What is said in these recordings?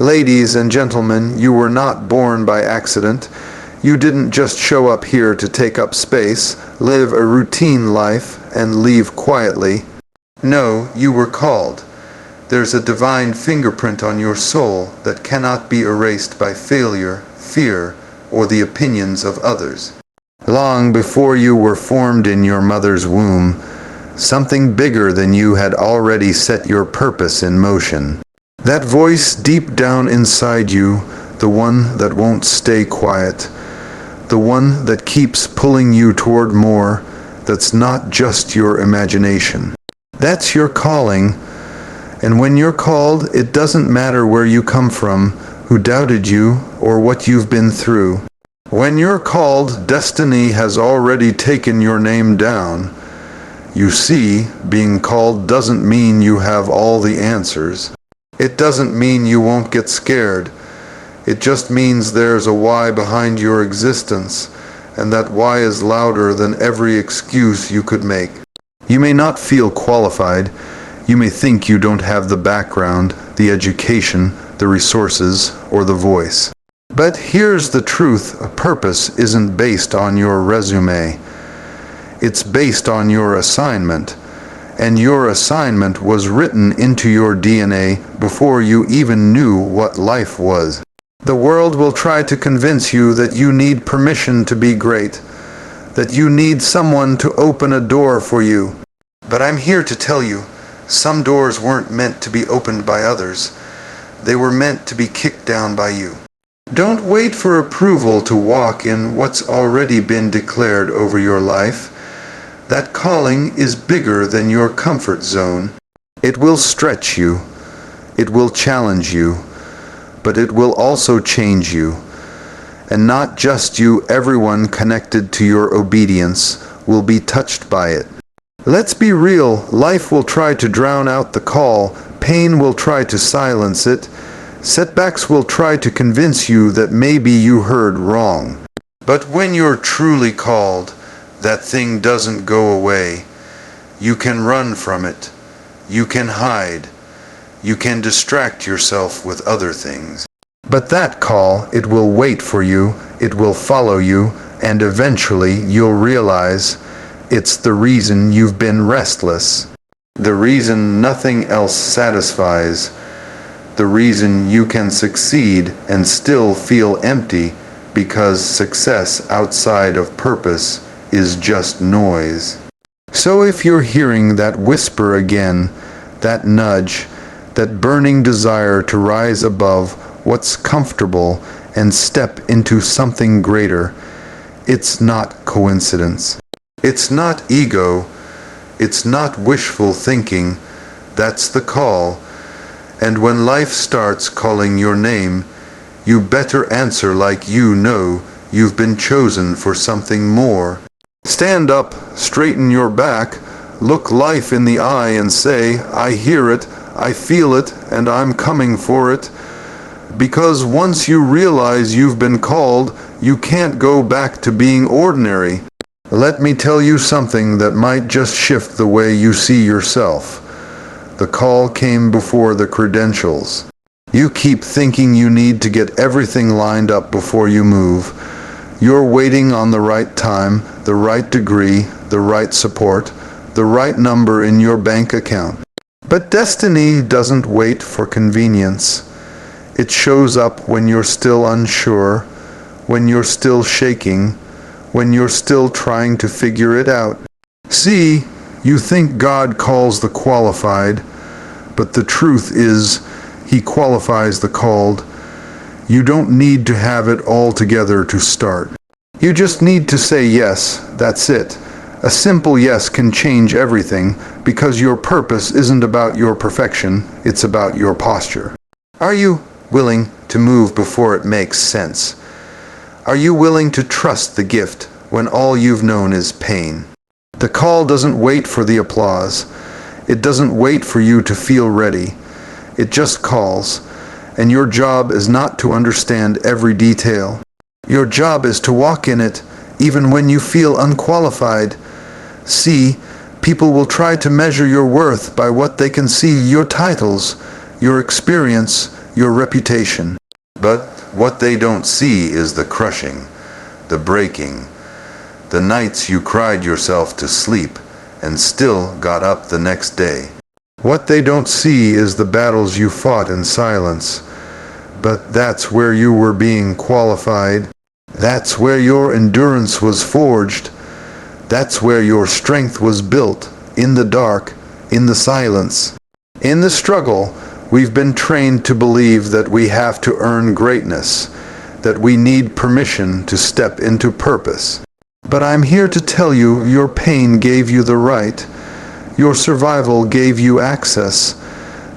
Ladies and gentlemen, you were not born by accident. You didn't just show up here to take up space, live a routine life, and leave quietly. No, you were called. There's a divine fingerprint on your soul that cannot be erased by failure, fear, or the opinions of others. Long before you were formed in your mother's womb, something bigger than you had already set your purpose in motion. That voice deep down inside you, the one that won't stay quiet, the one that keeps pulling you toward more, that's not just your imagination. That's your calling. And when you're called, it doesn't matter where you come from, who doubted you, or what you've been through. When you're called, destiny has already taken your name down. You see, being called doesn't mean you have all the answers. It doesn't mean you won't get scared. It just means there's a why behind your existence, and that why is louder than every excuse you could make. You may not feel qualified. You may think you don't have the background, the education, the resources, or the voice. But here's the truth: a purpose isn't based on your resume. It's based on your assignment. And your assignment was written into your DNA before you even knew what life was. The world will try to convince you that you need permission to be great, that you need someone to open a door for you. But I'm here to tell you, some doors weren't meant to be opened by others. They were meant to be kicked down by you. Don't wait for approval to walk in what's already been declared over your life. That calling is bigger than your comfort zone. It will stretch you. It will challenge you. But it will also change you. And not just you, everyone connected to your obedience will be touched by it. Let's be real. Life will try to drown out the call. Pain will try to silence it. Setbacks will try to convince you that maybe you heard wrong. But when you're truly called, that thing doesn't go away. You can run from it. You can hide. You can distract yourself with other things. But that call, it will wait for you, it will follow you, and eventually you'll realize it's the reason you've been restless, the reason nothing else satisfies, the reason you can succeed and still feel empty, because success outside of purpose is just noise. So if you're hearing that whisper again, that nudge, that burning desire to rise above what's comfortable and step into something greater, it's not coincidence. It's not ego. It's not wishful thinking. That's the call. And when life starts calling your name, you better answer like you know you've been chosen for something more. Stand up, straighten your back, look life in the eye and say, I hear it, I feel it, and I'm coming for it. Because once you realize you've been called, you can't go back to being ordinary. Let me tell you something that might just shift the way you see yourself. The call came before the credentials. You keep thinking you need to get everything lined up before you move. You're waiting on the right time, the right degree, the right support, the right number in your bank account. But destiny doesn't wait for convenience. It shows up when you're still unsure, when you're still shaking, when you're still trying to figure it out. See, you think God calls the qualified, but the truth is, He qualifies the called. You don't need to have it all together to start. You just need to say yes, that's it. A simple yes can change everything, because your purpose isn't about your perfection, it's about your posture. Are you willing to move before it makes sense? Are you willing to trust the gift when all you've known is pain? The call doesn't wait for the applause. It doesn't wait for you to feel ready. It just calls. And your job is not to understand every detail. Your job is to walk in it, even when you feel unqualified. See, people will try to measure your worth by what they can see: your titles, your experience, your reputation. But what they don't see is the crushing, the breaking, the nights you cried yourself to sleep and still got up the next day. What they don't see is the battles you fought in silence. But that's where you were being qualified. That's where your endurance was forged. That's where your strength was built, in the dark, in the silence. In the struggle, we've been trained to believe that we have to earn greatness, that we need permission to step into purpose. But I'm here to tell you, your pain gave you the right. Your survival gave you access.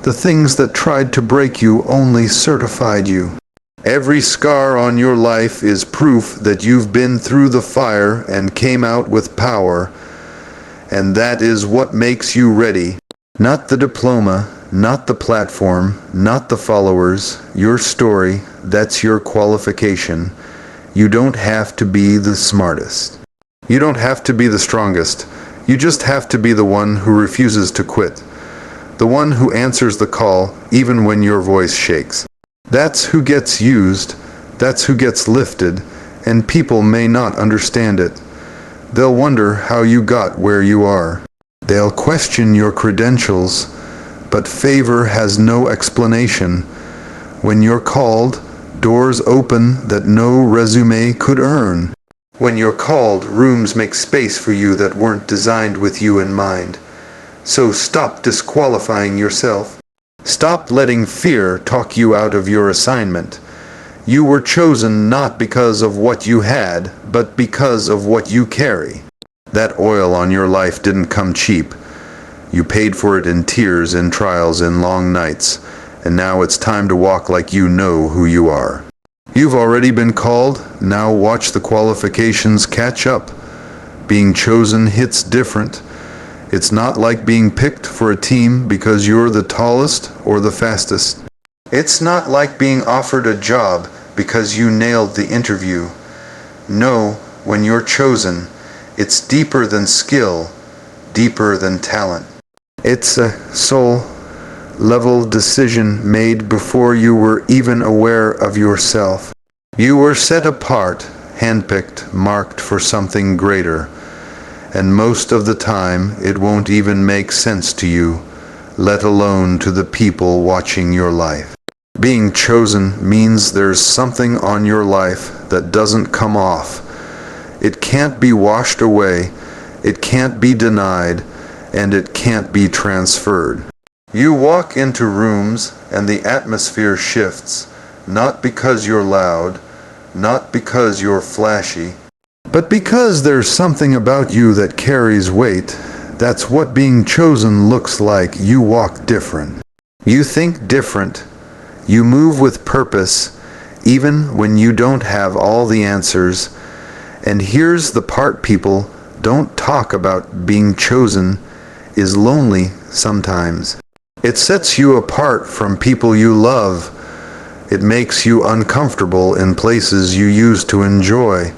The things that tried to break you only certified you. Every scar on your life is proof that you've been through the fire and came out with power. And that is what makes you ready. Not the diploma, not the platform, not the followers. Your story, that's your qualification. You don't have to be the smartest. You don't have to be the strongest. You just have to be the one who refuses to quit. The one who answers the call even when your voice shakes. That's who gets used, that's who gets lifted, and people may not understand it. They'll wonder how you got where you are. They'll question your credentials, but favor has no explanation. When you're called, doors open that no resume could earn. When you're called, rooms make space for you that weren't designed with you in mind. So stop disqualifying yourself. Stop letting fear talk you out of your assignment. You were chosen not because of what you had, but because of what you carry. That oil on your life didn't come cheap. You paid for it in tears, in trials, in long nights, and now it's time to walk like you know who you are. You've already been called, now watch the qualifications catch up. Being chosen hits different. It's not like being picked for a team because you're the tallest or the fastest. It's not like being offered a job because you nailed the interview. No, when you're chosen, it's deeper than skill, deeper than talent. It's a soul-level decision made before you were even aware of yourself. You were set apart, handpicked, marked for something greater. And most of the time, it won't even make sense to you, let alone to the people watching your life. Being chosen means there's something on your life that doesn't come off. It can't be washed away, it can't be denied, and it can't be transferred. You walk into rooms and the atmosphere shifts, not because you're loud, not because you're flashy, but because there's something about you that carries weight. That's what being chosen looks like. You walk different. You think different. You move with purpose, even when you don't have all the answers. And here's the part people don't talk about: being chosen is lonely sometimes. It sets you apart from people you love. It makes you uncomfortable in places you used to enjoy.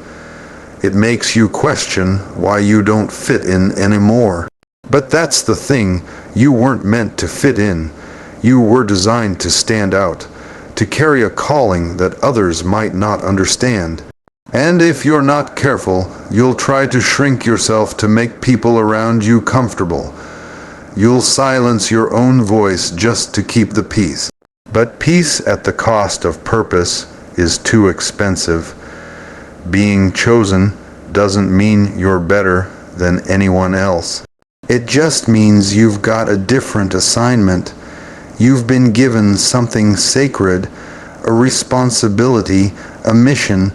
It makes you question why you don't fit in anymore. But that's the thing, you weren't meant to fit in. You were designed to stand out, to carry a calling that others might not understand. And if you're not careful, you'll try to shrink yourself to make people around you comfortable. You'll silence your own voice just to keep the peace. But peace at the cost of purpose is too expensive. Being chosen doesn't mean you're better than anyone else. It just means you've got a different assignment. You've been given something sacred, a responsibility, a mission,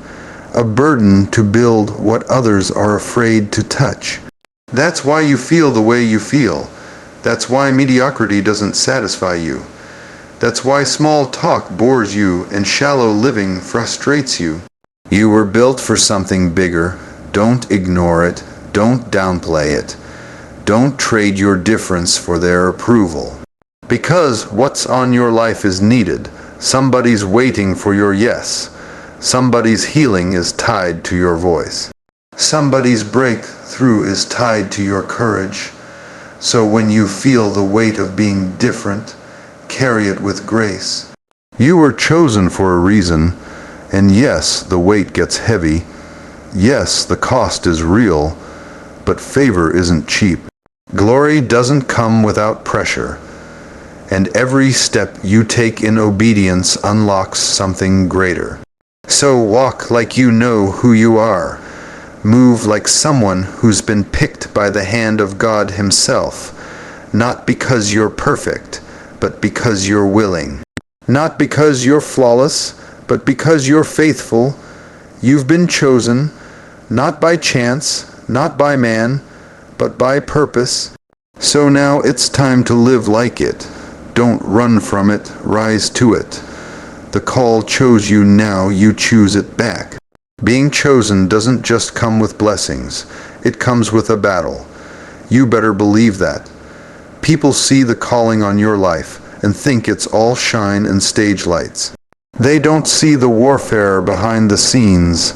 a burden to build what others are afraid to touch. That's why you feel the way you feel. That's why mediocrity doesn't satisfy you. That's why small talk bores you and shallow living frustrates you. You were built for something bigger. Don't ignore it. Don't downplay it. Don't trade your difference for their approval. Because what's on your life is needed. Somebody's waiting for your yes. Somebody's healing is tied to your voice. Somebody's breakthrough is tied to your courage. So when you feel the weight of being different, carry it with grace. You were chosen for a reason, and yes, the weight gets heavy. Yes, the cost is real, but favor isn't cheap. Glory doesn't come without pressure, and every step you take in obedience unlocks something greater. So walk like you know who you are. Move like someone who's been picked by the hand of God Himself, not because you're perfect, but because you're willing. Not because you're flawless, but because you're faithful. You've been chosen, not by chance, not by man, but by purpose. So now it's time to live like it. Don't run from it, rise to it. The call chose you, now you choose it back. Being chosen doesn't just come with blessings, it comes with a battle. You better believe that. People see the calling on your life and think it's all shine and stage lights. They don't see the warfare behind the scenes.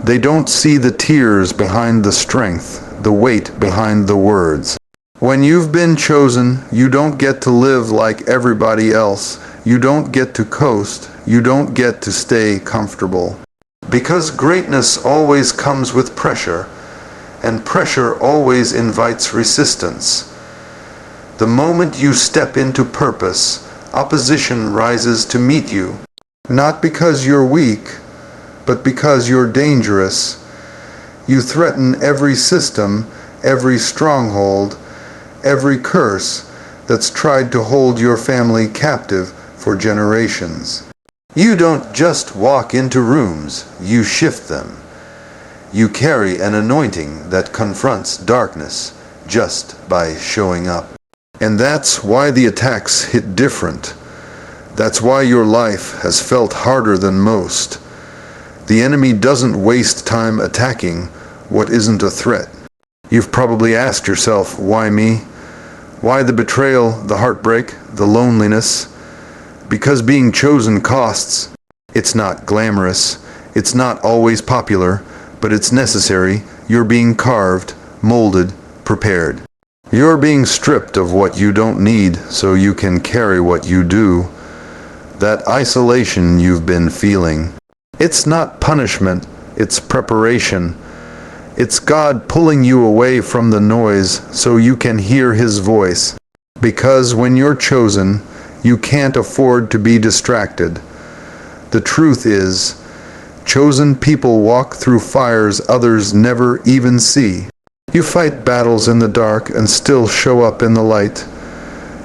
They don't see the tears behind the strength, the weight behind the words. When you've been chosen, you don't get to live like everybody else. You don't get to coast. You don't get to stay comfortable. Because greatness always comes with pressure, and pressure always invites resistance. The moment you step into purpose, opposition rises to meet you. Not because you're weak, but because you're dangerous. You threaten every system, every stronghold, every curse that's tried to hold your family captive for generations. You don't just walk into rooms, you shift them. You carry an anointing that confronts darkness just by showing up. And that's why the attacks hit different. That's why your life has felt harder than most. The enemy doesn't waste time attacking what isn't a threat. You've probably asked yourself, why me? Why the betrayal, the heartbreak, the loneliness? Because being chosen costs. It's not glamorous. It's not always popular, but it's necessary. You're being carved, molded, prepared. You're being stripped of what you don't need so you can carry what you do. That isolation you've been feeling. It's not punishment, it's preparation. It's God pulling you away from the noise so you can hear His voice. Because when you're chosen, you can't afford to be distracted. The truth is, chosen people walk through fires others never even see. You fight battles in the dark and still show up in the light.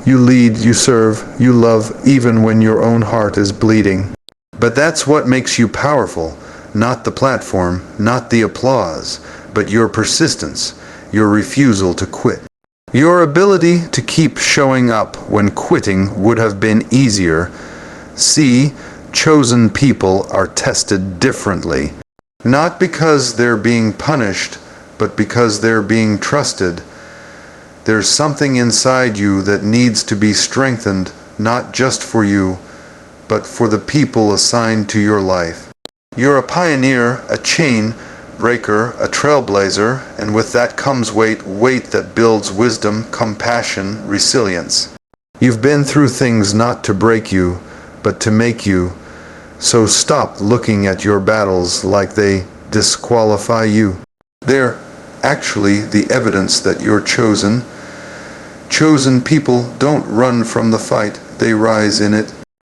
You lead, you serve, you love, even when your own heart is bleeding. But that's what makes you powerful, not the platform, not the applause, but your persistence, your refusal to quit. Your ability to keep showing up when quitting would have been easier. See, chosen people are tested differently. Not because they're being punished, but because they're being trusted. There's something inside you that needs to be strengthened, not just for you, but for the people assigned to your life. You're a pioneer, a chain breaker, a trailblazer, and with that comes weight that builds wisdom, compassion, resilience. You've been through things not to break you, but to make you. So stop looking at your battles like they disqualify you. They're actually the evidence that you're chosen. Chosen people don't run from the fight, they rise in it.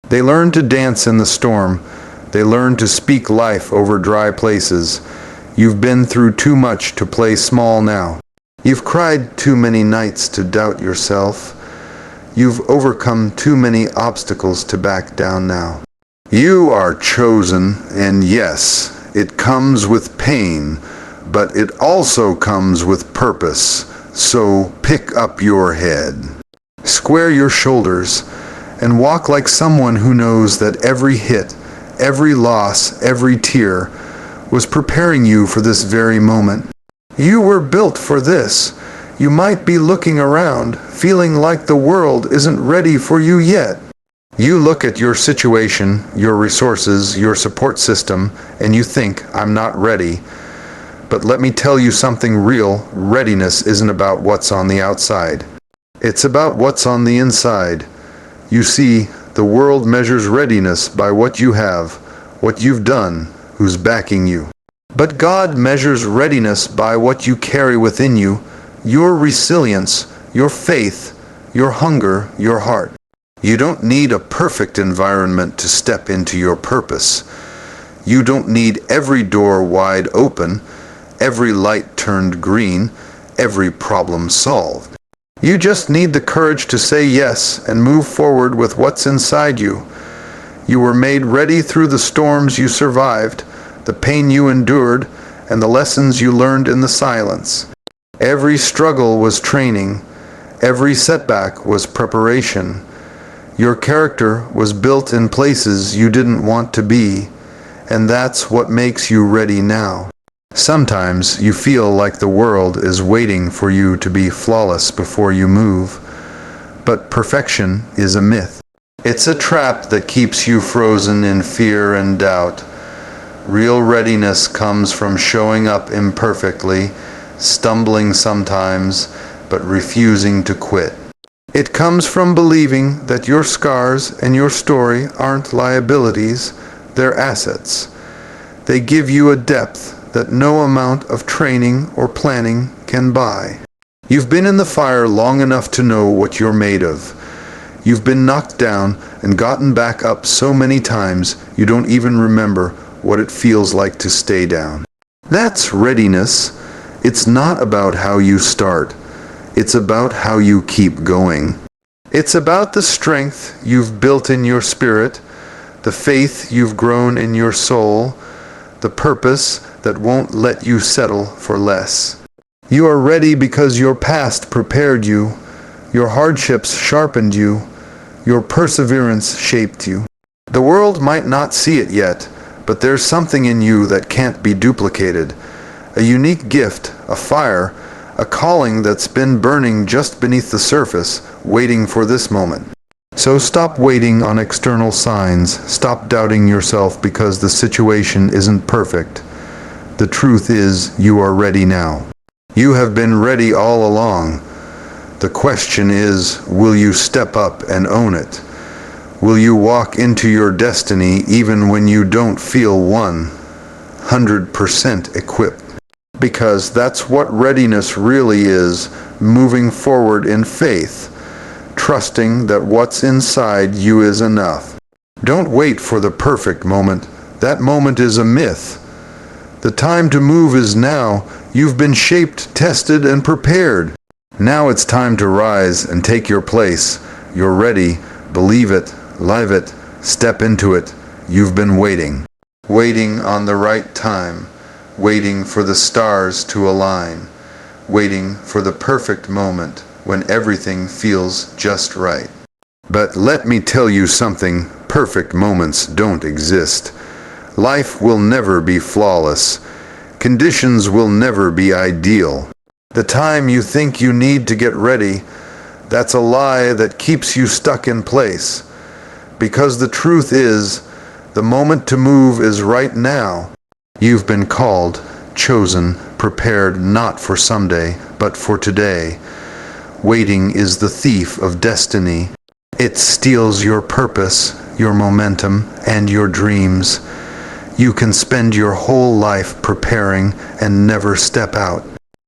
They learn to dance in the storm. They learn to speak life over dry places. You've been through too much to play small now. You've cried too many nights to doubt yourself. You've overcome too many obstacles to back down now. You are chosen, and yes, it comes with pain, but it also comes with purpose. So pick up your head, square your shoulders, and walk like someone who knows that every hit, every loss, every tear was preparing you for this very moment. You were built for this. You might be looking around, feeling like the world isn't ready for you yet. You look at your situation, your resources, your support system, and you think, I'm not ready. But let me tell you something real. Readiness isn't about what's on the outside. It's about what's on the inside. You see, The world measures readiness by what you have, what you've done, who's backing you. But God measures readiness by what you carry within you, your resilience, your faith, your hunger, your heart. You don't need a perfect environment to step into your purpose. You don't need every door wide open, every light turned green, every problem solved. You just need the courage to say yes and move forward with what's inside you. You were made ready through the storms you survived, the pain you endured, and the lessons you learned in the silence. Every struggle was training. Every setback was preparation. Your character was built in places you didn't want to be, and that's what makes you ready now. Sometimes you feel like the world is waiting for you to be flawless before you move, but perfection is a myth. It's a trap that keeps you frozen in fear and doubt. Real readiness comes from showing up imperfectly, stumbling sometimes, but refusing to quit. It comes from believing that your scars and your story aren't liabilities, they're assets. They give you a depth that no amount of training or planning can buy. You've been in the fire long enough to know what you're made of. You've been knocked down and gotten back up so many times you don't even remember what it feels like to stay down. That's readiness. It's not about how you start. It's about how you keep going. It's about the strength you've built in your spirit, the faith you've grown in your soul, the purpose that won't let you settle for less. You are ready because your past prepared you, your hardships sharpened you, your perseverance shaped you. The world might not see it yet, but there's something in you that can't be duplicated. A unique gift, a fire, a calling that's been burning just beneath the surface, waiting for this moment. So stop waiting on external signs. Stop doubting yourself because the situation isn't perfect. The truth is, you are ready now. You have been ready all along. The question is, will you step up and own it? Will you walk into your destiny even when you don't feel 100% equipped? Because that's what readiness really is, moving forward in faith, trusting that what's inside you is enough. Don't wait for the perfect moment. That moment is a myth. The time to move is now. You've been shaped, tested, and prepared. Now it's time to rise and take your place. You're ready. Believe it, live it, step into it. You've been waiting. Waiting on the right time. Waiting for the stars to align, waiting for the perfect moment when everything feels just right. But let me tell you something, perfect moments don't exist. Life will never be flawless. Conditions will never be ideal. The time you think you need to get ready, that's a lie that keeps you stuck in place. Because the truth is, the moment to move is right now. You've been called, chosen, prepared not for someday, but for today. Waiting is the thief of destiny. It steals your purpose, your momentum, and your dreams. You can spend your whole life preparing and never step out.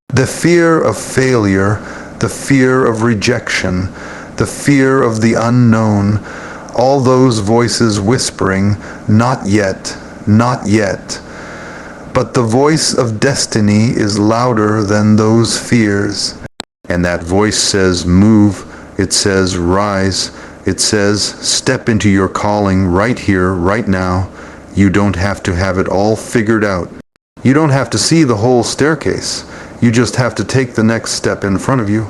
The fear of failure, the fear of rejection, the fear of the unknown, all those voices whispering, "Not yet, not yet." But the voice of destiny is louder than those fears. And that voice says, move. It says, rise. It says, step into your calling right here, right now. You don't have to have it all figured out. You don't have to see the whole staircase. You just have to take the next step in front of you.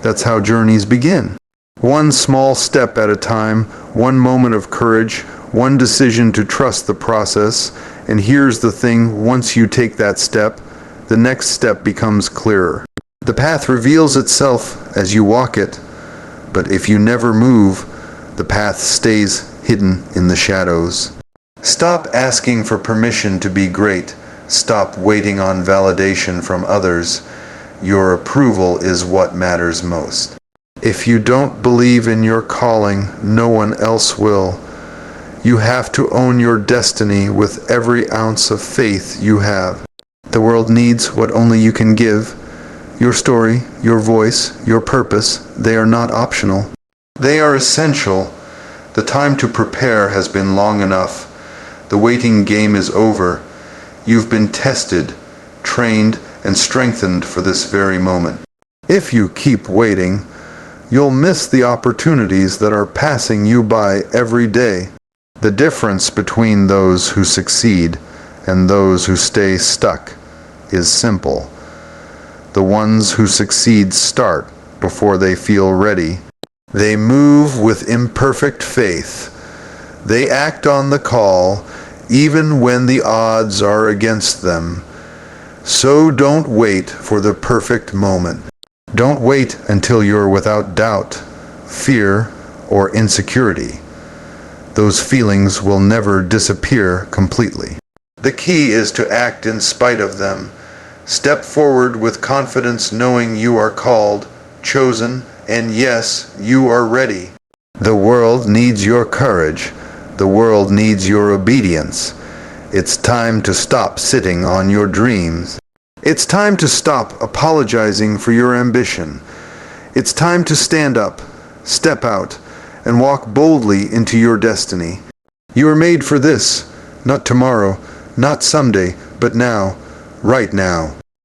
That's how journeys begin. One small step at a time, one moment of courage, one decision to trust the process. And here's the thing, once you take that step, the next step becomes clearer. The path reveals itself as you walk it, but if you never move, the path stays hidden in the shadows. Stop asking for permission to be great. Stop waiting on validation from others. Your approval is what matters most. If you don't believe in your calling, no one else will. You have to own your destiny with every ounce of faith you have. The world needs what only you can give. Your story, your voice, your purpose, they are not optional. They are essential. The time to prepare has been long enough. The waiting game is over. You've been tested, trained, and strengthened for this very moment. If you keep waiting, you'll miss the opportunities that are passing you by every day. The difference between those who succeed and those who stay stuck is simple. The ones who succeed start before they feel ready. They move with imperfect faith. They act on the call even when the odds are against them. So don't wait for the perfect moment. Don't wait until you're without doubt, fear, or insecurity. Those feelings will never disappear completely. The key is to act in spite of them. Step forward with confidence, knowing you are called, chosen, and yes, you are ready. The world needs your courage. The world needs your obedience. It's time to stop sitting on your dreams. It's time to stop apologizing for your ambition. It's time to stand up, step out, and walk boldly into your destiny. You are made for this, not tomorrow, not someday, but now, right now.